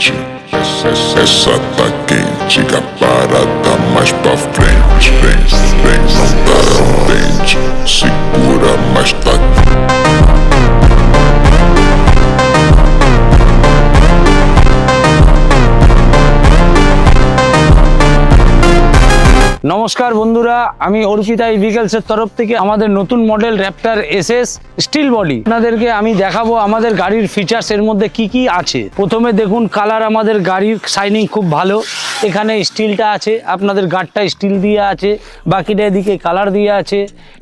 quente, essa tá quente, que a parada mais pra frente, vem, não tá contente, segura, mas tá. নমস্কার বন্ধুরা, আমি অর্পিতা ভেহিকলসের তরফ থেকে আমাদের নতুন model Raptor SS steel body আপনাদেরকে আমি দেখাবো আমাদের গাড়ির ফিচার্স এর মধ্যে কি কি আছে। প্রথমে দেখুন কালার, আমাদের গাড়ির শাইনিং খুব ভালো। এখানে স্টিলটা আছে, আপনাদের গার্ডটা স্টিল দিয়ে আছে, বাকিটা এদিকে কালার দিয়ে আছে।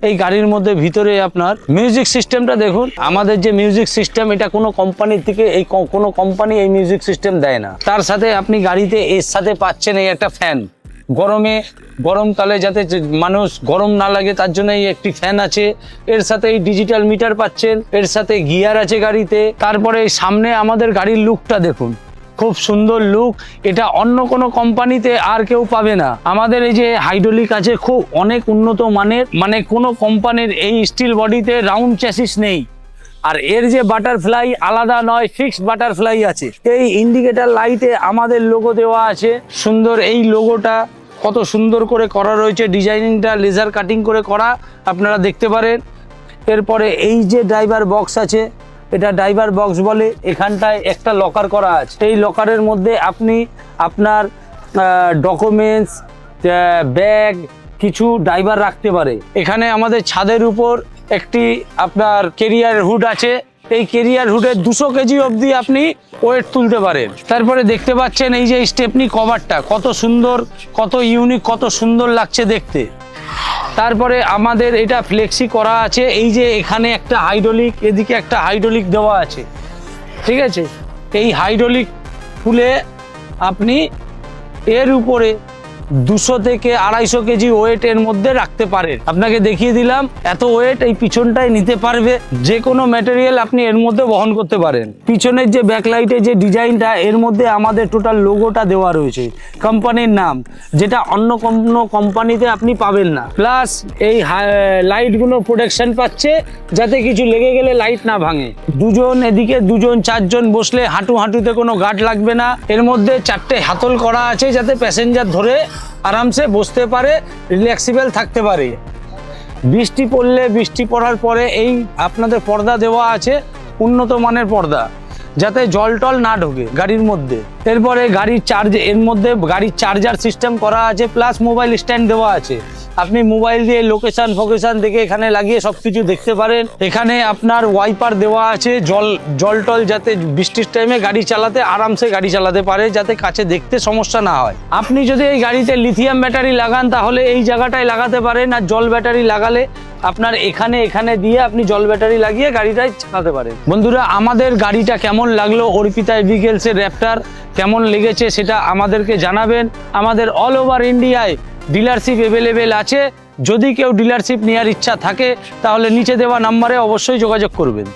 এই গাড়ির মধ্যে ভিতরে আপনার মিউজিক সিস্টেমটা দেখুন। আমাদের যে মিউজিক সিস্টেম, এটা কোনো কোম্পানির থেকে কোনো কোম্পানি এই মিউজিক সিস্টেম দেয় না। তার সাথে আপনি গাড়িতে এর সাথে পাচ্ছেন এই একটা ফ্যান। গরমকালে যাতে মানুষ গরম না লাগে তার জন্য এই একটি ফ্যান আছে। এর সাথে এই ডিজিটাল মিটার পাচ্ছেন, এর সাথে গিয়ার আছে গাড়িতে। তারপরে সামনে আমাদের গাড়ির লুকটা দেখুন, খুব সুন্দর লুক। এটা অন্য কোনো কোম্পানিতে আর কেউ পাবে না। আমাদের এই যে হাইড্রোলিক আছে, খুব অনেক উন্নত মানের, মানে কোনো কোম্পানির এই স্টিল বডিতে রাউন্ড চ্যাসিস নেই। আর এর যে বাটারফ্লাই আলাদা নয়, ফিক্সড বাটারফ্লাই আছে। এই ইন্ডিকেটর লাইটে আমাদের লোগো দেওয়া আছে, সুন্দর। এই লোগোটা কত সুন্দর করে করা রয়েছে, ডিজাইনিংটা লেজার কাটিং করে করা, আপনারা দেখতে পারেন। এরপরে এই যে ড্রাইভার বক্স আছে, এটা ড্রাইভার বক্স বলে। এখানটায় একটা লকার করা আছে। এই লকারের মধ্যে আপনি আপনার ডকুমেন্টস, ব্যাগ কিছু ড্রাইভার রাখতে পারে। এখানে আমাদের ছাদের উপর একটি আপনার ক্যারিয়ার হুড আছে। এই ক্যারিয়ার হুডে 200 কেজি অবধি আপনি ওয়েট তুলতে পারেন। তারপরে দেখতে পাচ্ছেন এই যে স্টেপনি কভারটা কত সুন্দর, কত ইউনিক, কত সুন্দর লাগছে দেখতে। তারপরে আমাদের এটা ফ্লেক্সি করা আছে। এই যে এখানে একটা হাইড্রোলিক, এদিকে একটা হাইড্রোলিক দেওয়া আছে, ঠিক আছে। এই হাইড্রোলিক খুলে আপনি এর উপরে 200 থেকে 250 কেজি ওয়েট এর মধ্যে রাখতে পারেন। আপনাকে দেখিয়ে দিলাম, এত ওয়েট এই পিছনটায় নিতে পারবে। যে কোনো ম্যাটেরিয়াল আপনি এর মধ্যে বহন করতে পারেন। পিছনের যে ব্যাকলাইটের যে ডিজাইনটা, এর মধ্যে আমাদের টোটাল লোগোটা দেওয়া রয়েছে, কোম্পানির নাম, যেটা অন্য কোনো কোম্পানিতে আপনি পাবেন না। প্লাস এই লাইটগুলো প্রোটেকশন পাচ্ছে, যাতে কিছু লেগে গেলে লাইট না ভাঙে। দুজন এদিকে, দুজন, 4 জন বসলে হাঁটুতে কোনো গার্ড লাগবে না। এর মধ্যে 4টে হাতল করা আছে, যাতে প্যাসেঞ্জার ধরে আরামসে বসতে পারে, রিল্যাক্সিবল থাকতে পারে। বৃষ্টি পড়লে, বৃষ্টি পড়ার পরে এই আপনাদের পর্দা দেওয়া আছে, উন্নত মানের পর্দা, যাতে জল টল না ঢোকে গাড়ির মধ্যে। এরপরে গাড়ির চার্জ, এর মধ্যে গাড়ির চার্জার সিস্টেম করা আছে, প্লাস মোবাইল স্ট্যান্ড দেওয়া আছে। আপনি মোবাইল দিয়ে লোকেশন ফোকেশন দেখে এখানে লাগিয়ে সবকিছু দেখতে পারেন। এখানে আপনার ওয়াইপার দেওয়া আছে, জল টল যাতে বৃষ্টির টাইমে গাড়ি চালাতে আরামসে গাড়ি চালাতে পারে, যাতে কাছে দেখতে সমস্যা না হয়। আপনি যদি এই গাড়িতে লিথিয়াম ব্যাটারি লাগান, তাহলে এই জায়গাটায় লাগাতে পারেন। আর জল ব্যাটারি লাগালে আপনার এখানে দিয়ে আপনি জল ব্যাটারি লাগিয়ে গাড়িটাই চালাতে পারেন। বন্ধুরা, আমাদের গাড়িটা কেমন লাগলো, অর্পিতা ভেহিকলসের র্যাপটার কেমন লেগেছে সেটা আমাদেরকে জানাবেন। আমাদের অল ওভার ইন্ডিয়ায় ডিলারশিপ অ্যাভেলেবেল আছে। যদি কেউ ডিলারশিপ নেওয়ার ইচ্ছা থাকে, তাহলে নিচে দেওয়া নাম্বারে অবশ্যই যোগাযোগ করবেন।